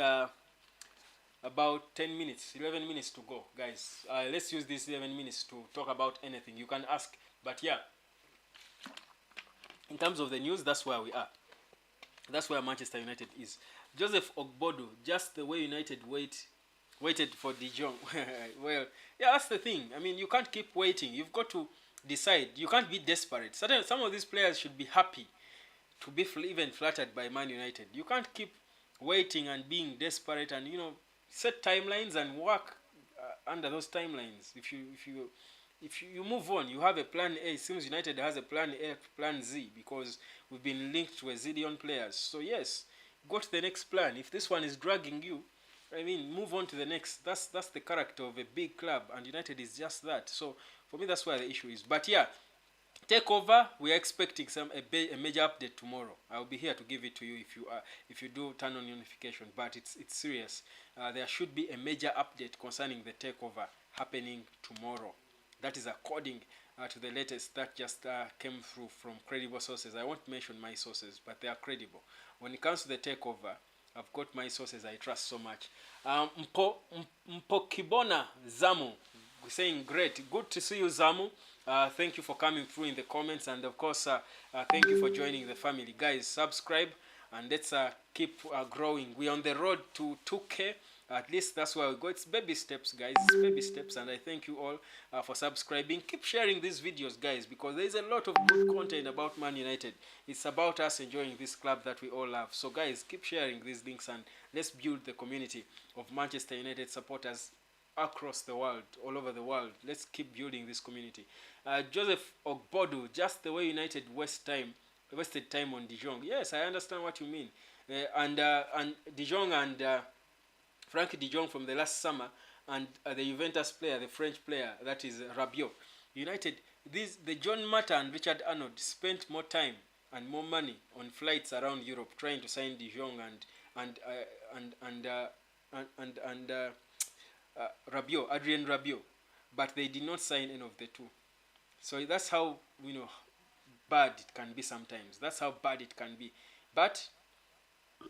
about 10 minutes, 11 minutes to go, guys. Let's use these 11 minutes to talk about anything. You can ask. But yeah, in terms of the news, that's where we are. That's where Manchester United is. Joseph Ogbodo, just the way United waited for De Jong. Well, yeah, that's the thing. I mean, you can't keep waiting. You've got to decide. You can't be desperate. Some of these players should be happy to be even flattered by Man United. You can't keep waiting and being desperate, and set timelines and work under those timelines. If you move on, you have a plan A. It seems United has a plan A, plan Z, because we've been linked to a zillion players. So yes, go to the next plan. If this one is dragging you, I mean, move on to the next. That's the character of a big club, and United is just that. So for me, that's where the issue is. But yeah, takeover, we are expecting a major update tomorrow. I'll be here to give it to you if you do turn on your notification. But it's serious. There should be a major update concerning the takeover happening tomorrow. That is according to the latest that just came through from credible sources. I won't mention my sources, but they are credible. When it comes to the takeover, I've got my sources I trust so much. Mpokibona Zamu saying great. Good to see you, Zamu. Thank you for coming through in the comments, and of course, thank you for joining the family. Guys, subscribe and let's keep growing. We're on the road to 2K. At least that's where we go. It's baby steps, guys. It's baby steps, and I thank you all for subscribing. Keep sharing these videos, guys, because there is a lot of good content about Man United. It's about us enjoying this club that we all love. So, guys, keep sharing these links, and let's build the community of Manchester United supporters across the world, all over the world. Let's keep building this community. Joseph Ogbodu, just the way United wasted time on De Jong. Yes, I understand what you mean. And De Jong and Frankie De Jong from the last summer, and the Juventus player, the French player, that is Rabiot. United, the John Mata and Richard Arnold spent more time and more money on flights around Europe trying to sign De Jong and Rabiot, Adrien Rabiot, but they did not sign any of the two. So that's how bad it can be sometimes. That's how bad it can be. But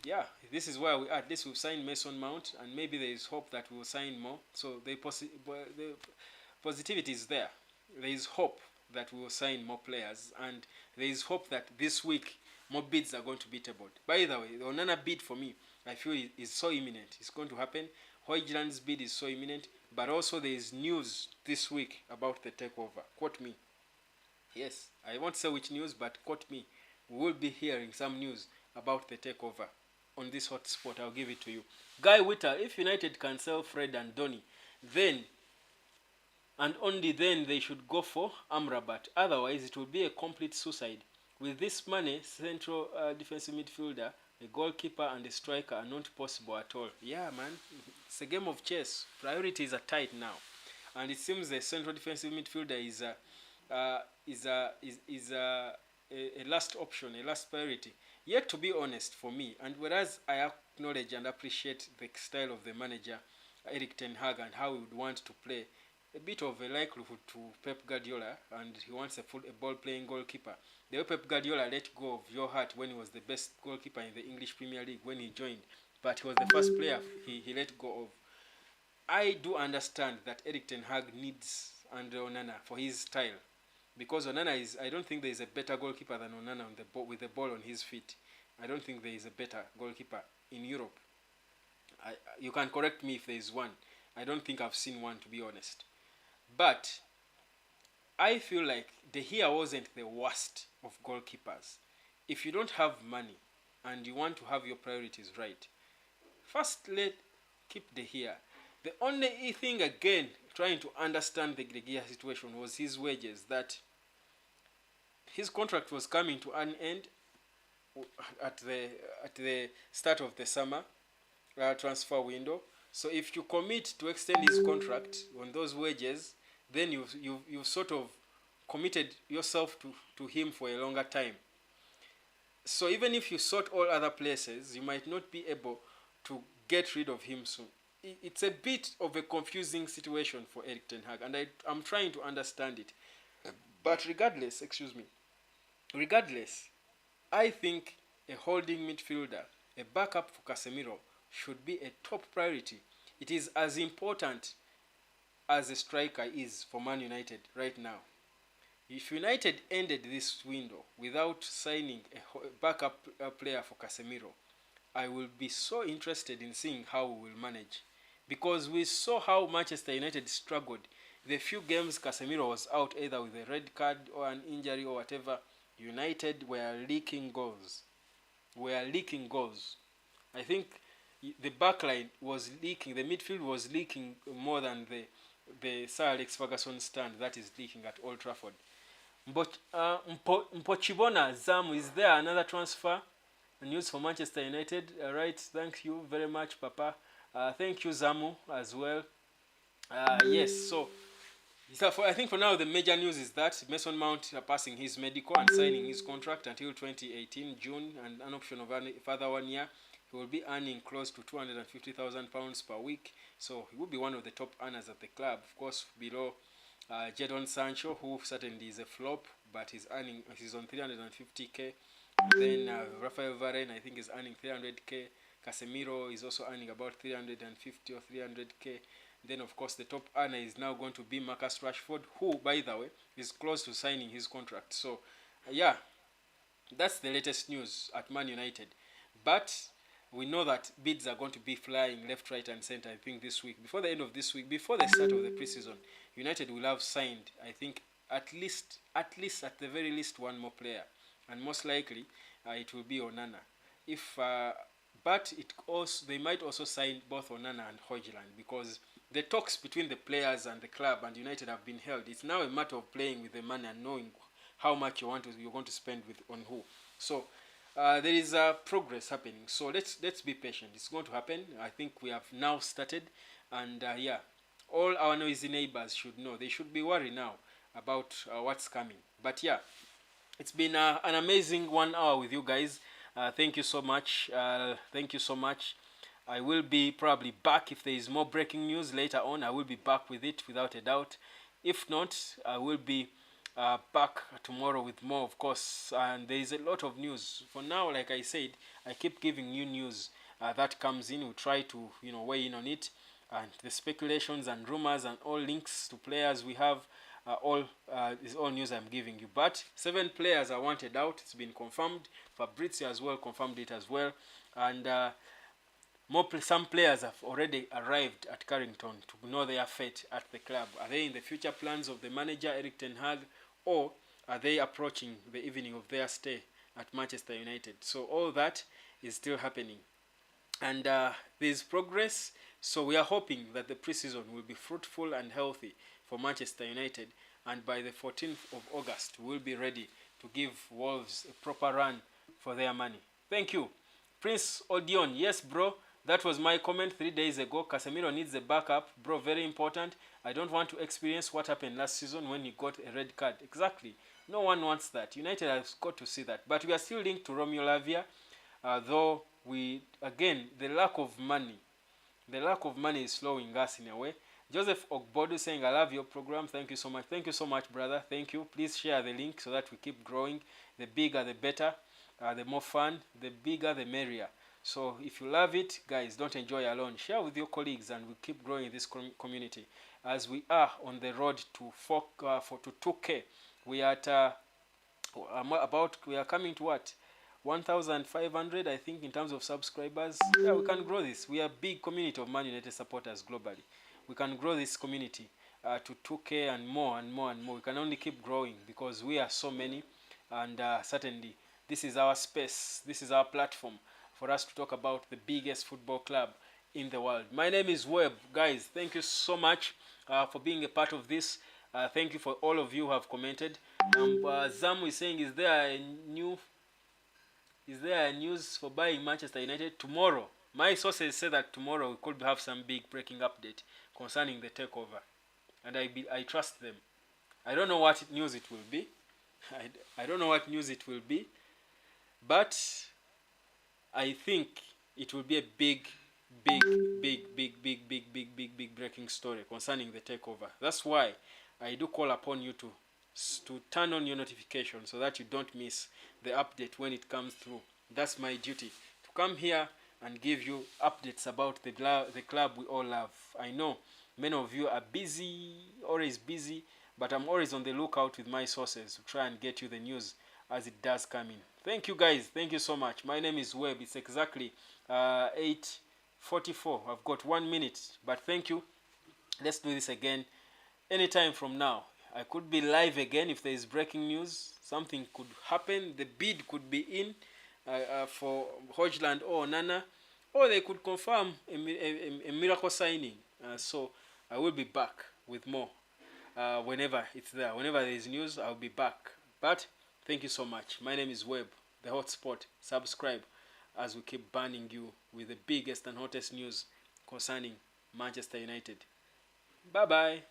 yeah, this is where we are. At least we've signed Mason Mount, and maybe there is hope that we will sign more. So the positivity is there. There is hope that we will sign more players, and there is hope that this week more bids are going to be tabled. By the way, the Onana bid for me, I feel is so imminent. It's going to happen. Højlund's bid is so imminent, but also there is news this week about the takeover. Quote me. Yes, I won't say which news, but quote me. We will be hearing some news about the takeover on this hotspot. I'll give it to you. Guy Witter, if United can sell Fred and Donny, then and only then they should go for Amrabat. Otherwise, it will be a complete suicide. With this money, central defensive midfielder, a goalkeeper, and a striker are not possible at all. Yeah, man, it's a game of chess. Priorities are tight now, and it seems the central defensive midfielder is a last option, a last priority. Yet, to be honest, for me, and whereas I acknowledge and appreciate the style of the manager, Erik ten Hag, and how he would want to play, a bit of a likelihood to Pep Guardiola, and he wants a ball-playing goalkeeper. The way Pep Guardiola let go of Joe Hart when he was the best goalkeeper in the English Premier League when he joined, but he was the first player he let go of. I do understand that Erik ten Hag needs Andre Onana for his style, because Onana is, I don't think there is a better goalkeeper than Onana on the ball, with the ball on his feet. I don't think there is a better goalkeeper in Europe. You can correct me if there is one. I don't think I've seen one, to be honest. But I feel like De Gea wasn't the worst of goalkeepers. If you don't have money and you want to have your priorities right, first keep De Gea. The only thing, again, trying to understand the De Gea situation was his wages, that his contract was coming to an end at the start of the summer transfer window. So if you commit to extend his contract on those wages, then you've sort of committed yourself to him for a longer time. So even if you sort all other places, you might not be able to get rid of him soon. It's a bit of a confusing situation for Erik ten Hag, and I'm trying to understand it. But regardless, I think a holding midfielder, a backup for Casemiro, should be a top priority. It is as important as a striker is for Man United right now. If United ended this window without signing a backup player for Casemiro, I will be so interested in seeing how we will manage. Because we saw how Manchester United struggled. The few games Casemiro was out, either with a red card or an injury or whatever, United were leaking goals. I think the backline was leaking, the midfield was leaking more than the Sir Alex Ferguson stand that is leaking at Old Trafford. But Mpochibona Zamu, is there another transfer news for Manchester United? Right, thank you very much, Papa. Thank you, Zamu, as well. Yes, so I think for now the major news is that Mason Mount passing his medical and signing his contract until 2018 June, and an option of a further 1 year. He will be earning close to £250,000 per week, so he will be one of the top earners at the club, of course below Jadon Sancho, who certainly is a flop, but he's on 350k. Then Rafael Varane, I think, is earning 300k. Casemiro is also earning about 350 or 300k. Then, of course, the top earner is now going to be Marcus Rashford, who, by the way, is close to signing his contract. So, yeah, that's the latest news at Man United. But we know that bids are going to be flying left, right, and center. I think this week, before the end of this week, before the start of the preseason, United will have signed, I think, at the very least, one more player, and most likely it will be Onana. But they might also sign both Onana and Højlund, because the talks between the players and the club and United have been held. It's now a matter of playing with the money and knowing how much you're going to spend on who. So there is progress happening. So let's be patient. It's going to happen. I think we have now started, and yeah, all our noisy neighbors should know. They should be worried now about what's coming. But yeah, it's been an amazing 1 hour with you guys. Thank you so much. Thank you so much. I will be probably back if there is more breaking news later on. I will be back with it without a doubt. If not, I will be back tomorrow with more, of course. And there is a lot of news. For now, like I said, I keep giving you news that comes in. We try to weigh in on it, and the speculations and rumors and all links to players we have. Is all news I'm giving you. But 7 players are wanted out. It's been confirmed. Fabrizio as well confirmed it as well, and some players have already arrived at Carrington to know their fate at the club. Are they in the future plans of the manager Erik ten Hag, or are they approaching the evening of their stay at Manchester United? So all that is still happening, and there's progress. So we are hoping that the preseason will be fruitful and healthy for Manchester United, and by the 14th of August we'll be ready to give Wolves a proper run for their money. Thank you. Prince Odion, yes bro, that was my comment 3 days ago. Casemiro needs a backup, bro, very important. I don't want to experience what happened last season when he got a red card. Exactly, no one wants that. United has got to see that. But we are still linked to Romeo Lavia, though the lack of money is slowing us in a way. Joseph Ogbodu saying, I love your program. Thank you so much. Thank you so much, brother. Thank you. Please share the link so that we keep growing. The bigger, the better. The more fun, the bigger, the merrier. So if you love it, guys, don't enjoy alone. Share with your colleagues, and we keep growing this community as we are on the road to 2K. We are at we are coming to what? 1,500, I think, in terms of subscribers. Yeah, we can grow this. We are a big community of Man United supporters globally. We can grow this community to 2K and more and more and more. We can only keep growing because we are so many, and certainly this is our space. This is our platform for us to talk about the biggest football club in the world. My name is Webb. Guys, thank you so much for being a part of this. Thank you for all of you who have commented. Zamu is saying, is there a news for buying Manchester United tomorrow? My sources say that tomorrow we could have some big breaking update concerning the takeover, and I trust them. I don't know what news it will be. I don't know what news it will be, but I think it will be a big breaking story concerning the takeover. That's why I do call upon you to turn on your notification so that you don't miss the update when it comes through. That's my duty, to come here and give you updates about the club we all love. I know many of you are busy, always busy, but I'm always on the lookout with my sources to try and get you the news as it does come in. Thank you guys. Thank you so much. My name is Webb. It's exactly 8:44. I've got 1 minute, but thank you. Let's do this again anytime from now. I could be live again if there is breaking news. Something could happen. The bid could be in for Højlund or Onana, or they could confirm a miracle signing. So I will be back with more whenever it's there. Whenever there is news, I'll be back. But thank you so much. My name is Webb, the hotspot. Subscribe as we keep burning you with the biggest and hottest news concerning Manchester United. Bye-bye.